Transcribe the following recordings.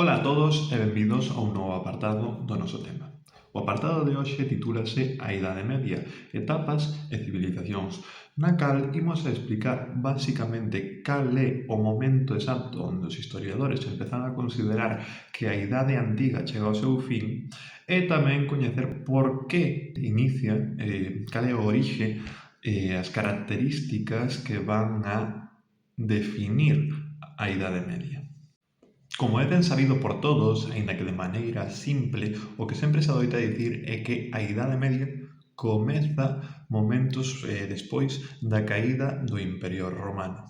Ola a todos e benvidos a un novo apartado do noso tema. O apartado de hoxe titúlase A Idade Media, etapas e civilizacións, na cal imos a explicar basicamente cal é o momento exacto onde os historiadores empezan a considerar que a Idade Antiga chega ao seu fin e tamén coñecer por que inicia, cal é o orixe e as características que van a definir a Idade Media. Como é ben sabido por todos, aínda que de maneira simple, o que sempre se adoita dicir é que a Idade Media comeza momentos despois da caída do Imperio Romano.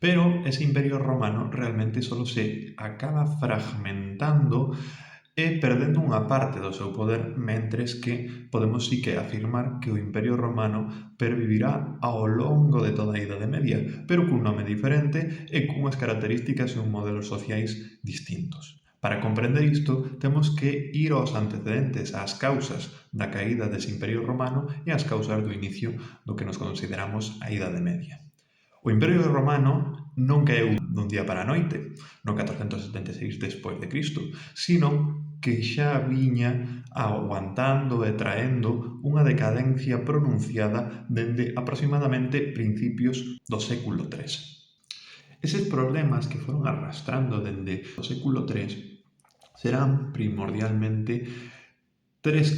Pero ese Imperio Romano realmente só se acaba fragmentando e perdendo unha parte do seu poder, mentres que podemos sí que afirmar que o Imperio Romano pervivirá ao longo de toda a Idade Media, pero cun nome diferente e cunhas características e un modelos sociais distintos. Para comprender isto, temos que ir aos antecedentes, ás causas da caída dese Imperio Romano e ás causas do inicio do que nos consideramos a Idade Media. O Imperio Romano non caeu dun día para a noite, no 476 despois de Cristo, sino que xa viña aguantando e traendo unha decadencia pronunciada dende aproximadamente principios do século III. Eses problemas que foron arrastrando dende o século III serán primordialmente tres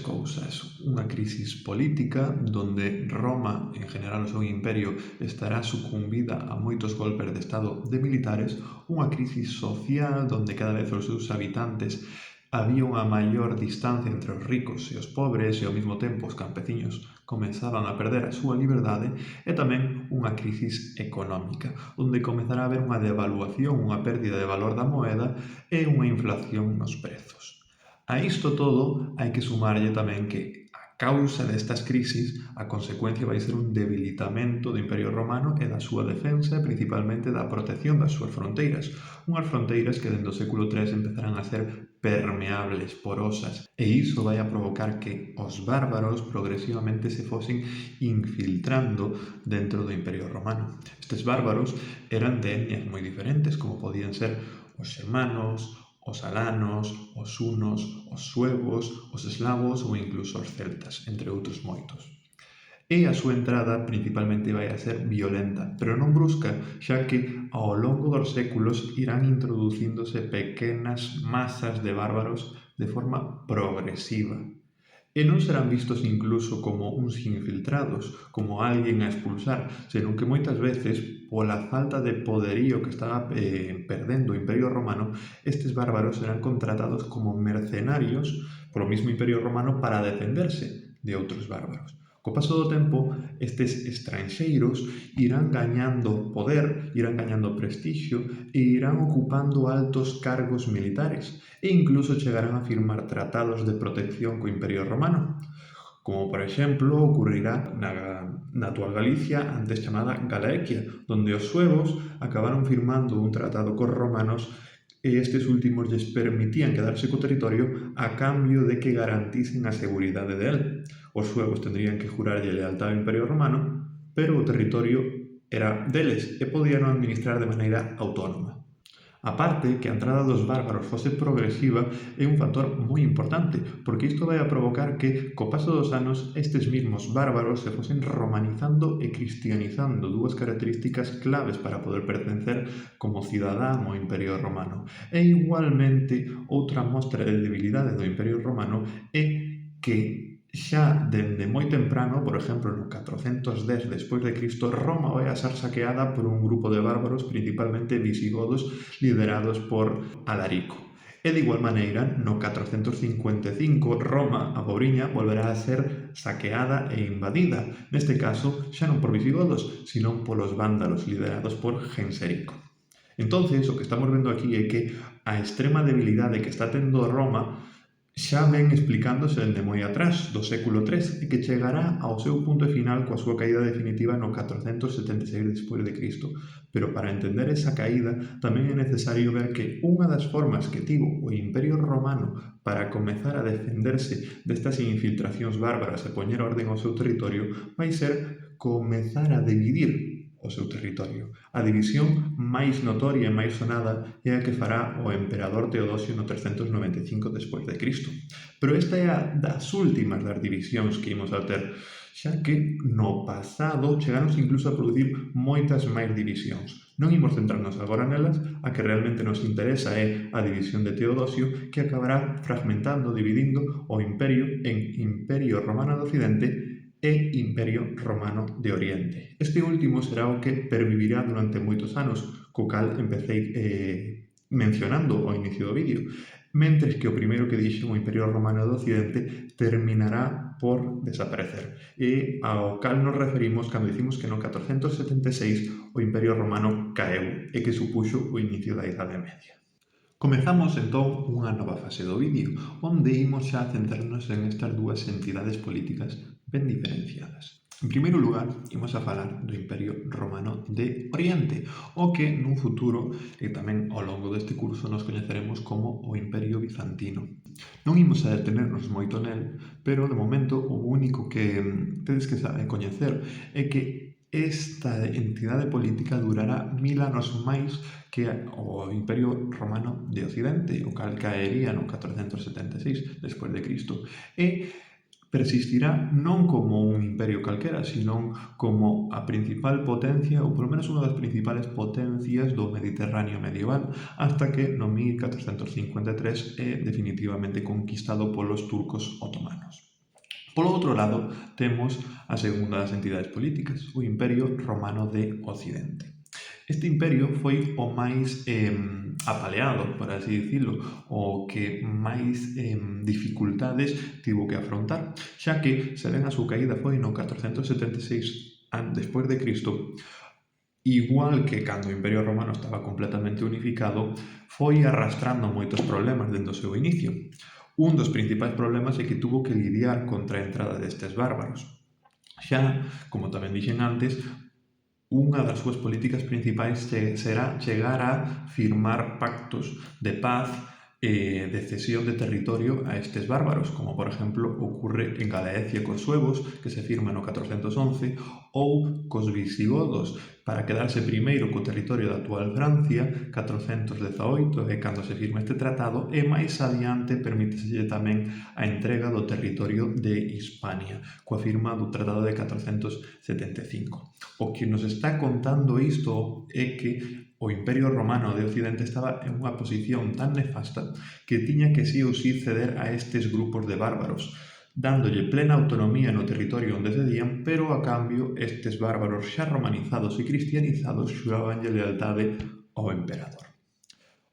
cousas. Unha crisis política, donde Roma, en general o seu imperio, estará sucumbida a moitos golpes de estado de militares, unha crisis social, donde cada vez os seus habitantes había unha maior distancia entre os ricos e os pobres e ao mesmo tempo os campesiños comezaban a perder a súa liberdade e tamén unha crisis económica, onde comezará a haber unha devaluación, unha pérdida de valor da moeda e unha inflación nos prezos. A isto todo hai que sumarlle tamén que a causa destas crisis, a consecuencia vai ser un debilitamento do Imperio Romano e da súa defensa e principalmente da protección das súas fronteiras. Unhas fronteiras que dende o século III empezarán a ser permeables, porosas, e iso vai a provocar que os bárbaros progresivamente se fosen infiltrando dentro do Imperio Romano. Estes bárbaros eran de etnias moi diferentes, como podían ser os xermanos, os alanos, os hunos, os suevos, os eslavos ou incluso os celtas, entre outros moitos. E a súa entrada principalmente vai a ser violenta, pero non brusca, xa que ao longo dos séculos irán introducíndose pequenas masas de bárbaros de forma progresiva. E non serán vistos incluso como uns infiltrados, como alguén a expulsar, senón que moitas veces, pola falta de poderío que estaba perdendo o Imperio Romano, estes bárbaros serán contratados como mercenarios polo mismo Imperio Romano para defenderse de outros bárbaros. Co paso do tempo, estes estranxeiros irán gañando poder, irán gañando prestixio e irán ocupando altos cargos militares e incluso chegarán a firmar tratados de protección co Imperio Romano, como por exemplo ocurrirá na actual Galicia, antes chamada Galaequia, donde os suevos acabaron firmando un tratado cos romanos e estes últimos lles permitían quedarse co territorio a cambio de que garantisen a seguridade del. Os suevos tendrían que jurarlle lealtad ao Imperio Romano, pero o territorio era deles e podían administrar de maneira autónoma. A parte que a entrada dos bárbaros fose progresiva é un factor moi importante, porque isto vai a provocar que, co paso dos anos, estes mesmos bárbaros se fosen romanizando e cristianizando, dúas características claves para poder pertencer como cidadán ao Imperio Romano. E igualmente, outra mostra de debilidade do Imperio Romano é que xa dende moi temprano, por exemplo, no 410 despois de Cristo, Roma vai a ser saqueada por un grupo de bárbaros, principalmente visigodos, liderados por Alarico. E de igual maneira, no 455, Roma, a pobriña, volverá a ser saqueada e invadida, neste caso xa non por visigodos, sino polos vándalos, liderados por Genserico. Entonces, o que estamos vendo aquí é que a extrema debilidade que está tendo Roma xa ven explicándose dende moi atrás, do século III, e que chegará ao seu punto final coa súa caída definitiva no 476 despois de Cristo. Pero para entender esa caída tamén é necesario ver que unha das formas que tivo o Imperio Romano para comezar a defenderse destas infiltracións bárbaras e poñer orden ao seu territorio vai ser comezar a dividir o seu territorio. A división máis notoria e máis sonada é a que fará o emperador Teodosio no 395 despois de Cristo. Pero esta é a das últimas das divisións que imos a ter, xa que no pasado chegaronse incluso a producir moitas máis divisións. Non imos centrarnos agora nelas, a que realmente nos interesa é a división de Teodosio, que acabará fragmentando, dividindo o imperio en Imperio Romano de Occidente e Imperio Romano de Oriente. Este último será o que pervivirá durante moitos anos, co cal empecé mencionando ao inicio do vídeo, mentres que o primeiro que dixen, o Imperio Romano de Occidente, terminará por desaparecer. E ao cal nos referimos cando dicimos que no 476 o Imperio Romano caeu e que supuxo o inicio da Idade Media. Comezamos entón unha nova fase do vídeo, onde imos xa centrarnos en estas dúas entidades políticas ben diferenciadas. En primeiro lugar, imos a falar do Imperio Romano de Oriente, o que nun futuro e tamén ao longo deste curso nos coñeceremos como o Imperio Bizantino. Non imos a detenernos moito nel, pero de momento o único que tedes que coñecer é que esta entidade política durará 1000 anos máis que o Imperio Romano de Occidente, o cal caería no 476 despois de Cristo, e persistirá non como un imperio calquera, sino como a principal potencia, ou polo menos unha das principales potencias do Mediterráneo medieval, hasta que no 1453 é definitivamente conquistado polos turcos otomanos. Polo outro lado, temos a segunda das entidades políticas, o Imperio Romano de Occidente. Este imperio foi o máis apaleado, por así dicilo, o que máis dificultades tivo que afrontar, xa que, se ben a súa caída foi no 476 despois de Cristo, igual que cando o Imperio Romano estaba completamente unificado, foi arrastrando moitos problemas dentro do seu inicio. Un dos principais problemas é que tuvo que lidiar contra a entrada destes bárbaros. Xa, como tamén dixen antes, unha das súas políticas principais será chegar a firmar pactos de paz e de cesión de territorio a estes bárbaros, como por exemplo ocurre en Galaecia cos suevos, que se firma no 411, ou cos visigodos, para quedarse primeiro co territorio da actual Francia, 418, é cando se firma este tratado, e máis adiante permíteselle tamén a entrega do territorio de Hispania, coa firma do Tratado de 475. O que nos está contando isto é que o Imperio Romano de Occidente estaba en unha posición tan nefasta que tiña que sí ou sí ceder a estes grupos de bárbaros, dándolle plena autonomía no territorio onde cedían, pero a cambio estes bárbaros xa romanizados e cristianizados xurabanlle lealtade ao emperador.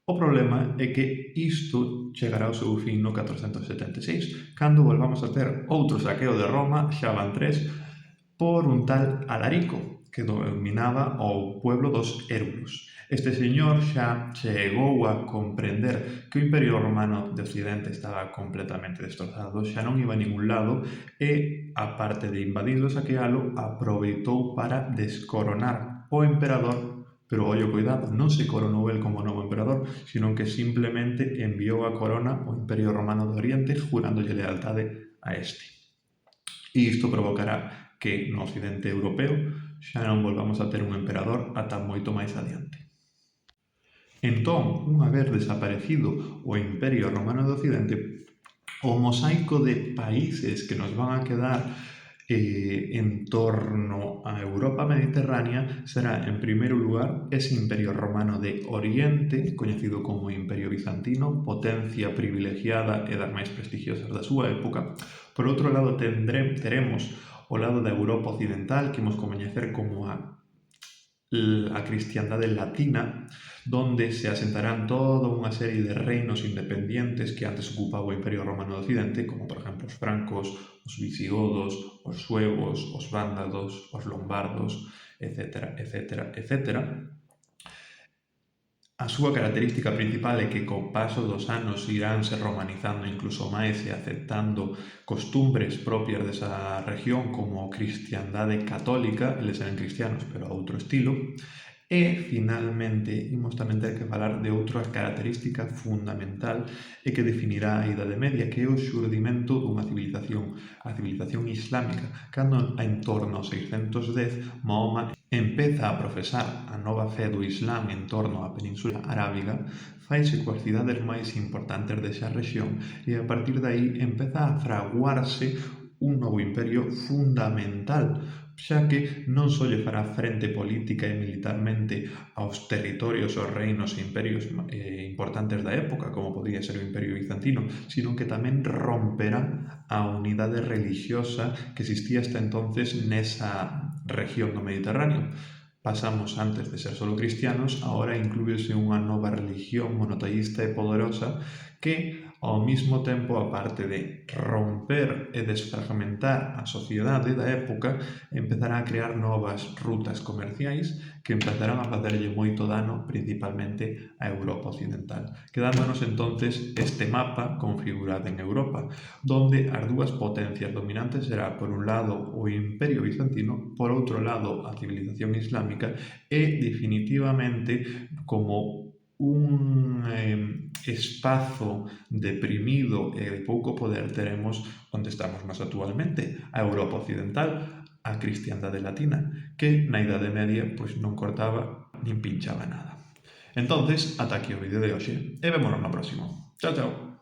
O problema é que isto chegará ao seu fin no 476, cando volvamos a ter outro saqueo de Roma, xa van 3, por un tal Alarico, que dominaba o pueblo dos Érulos. Este señor xa chegou a comprender que o Imperio Romano de Occidente estaba completamente destrozado, xa non iba a ningún lado e, aparte de invadilo e saquealo, aproveitou para descoronar o emperador, pero ollo, cuidado, non se coronou el como novo emperador, sino que simplemente enviou a corona ao Imperio Romano de Oriente jurándolle lealtade a este. E isto provocará que no occidente europeo xa non volvamos a ter un emperador ata moito máis adiante. Entón, unha vez desaparecido o Imperio Romano de Occidente, o mosaico de países que nos van a quedar en torno a Europa mediterránea será, en primeiro lugar, ese Imperio Romano de Oriente, coñecido como Imperio Bizantino, potencia privilegiada e das máis prestigiosas da súa época. Por outro lado, teremos o lado da Europa occidental, que imos coñecer como a cristiandade latina, donde se asentarán toda unha serie de reinos independientes que antes ocupaba o Imperio Romano de Occidente, como por exemplo os francos, os visigodos, os suevos, os vándalos, os lombardos, etc., etc., etc. A súa característica principal é que co paso dos anos irán se romanizando incluso máis e aceptando costumbres propias desa región como cristiandade católica, eles eran cristianos pero a outro estilo. E, finalmente, imos tamén ter que falar de outra característica fundamental e que definirá a Idade Media, que é o xurdimento dunha civilización, a civilización islámica, cando en torno ao 610 Mahoma empeza a profesar a nova fe do Islán en torno á Península Arábiga, faise coas cidades máis importantes desa rexión e a partir de aí empeza a fraguarse un novo imperio fundamental, xa que non só lle fará frente política e militarmente aos territorios, aos reinos e imperios importantes da época, como podría ser o Imperio Bizantino, sino que tamén romperá a unidade religiosa que existía hasta entonces nesa región do Mediterráneo. Pasamos antes de ser solo cristianos, ahora inclúyese unha nova religión monoteísta e poderosa que, ao mesmo tempo, aparte de romper e desfragmentar a sociedade da época, empezará a crear novas rutas comerciais que empezarán a facerlle moito dano principalmente a Europa occidental. Quedándonos entonces este mapa configurado en Europa, donde as dúas potencias dominantes será, por un lado, o Imperio Bizantino, por outro lado, a civilización islámica, e definitivamente como un espazo deprimido e de pouco poder teremos onde estamos nós actualmente, a Europa occidental, a cristiandade latina, que na Idade Media pois non cortaba nin pinchaba nada. Entonces, ata aquí o vídeo de hoxe e vémonos no próximo. Chao, chao!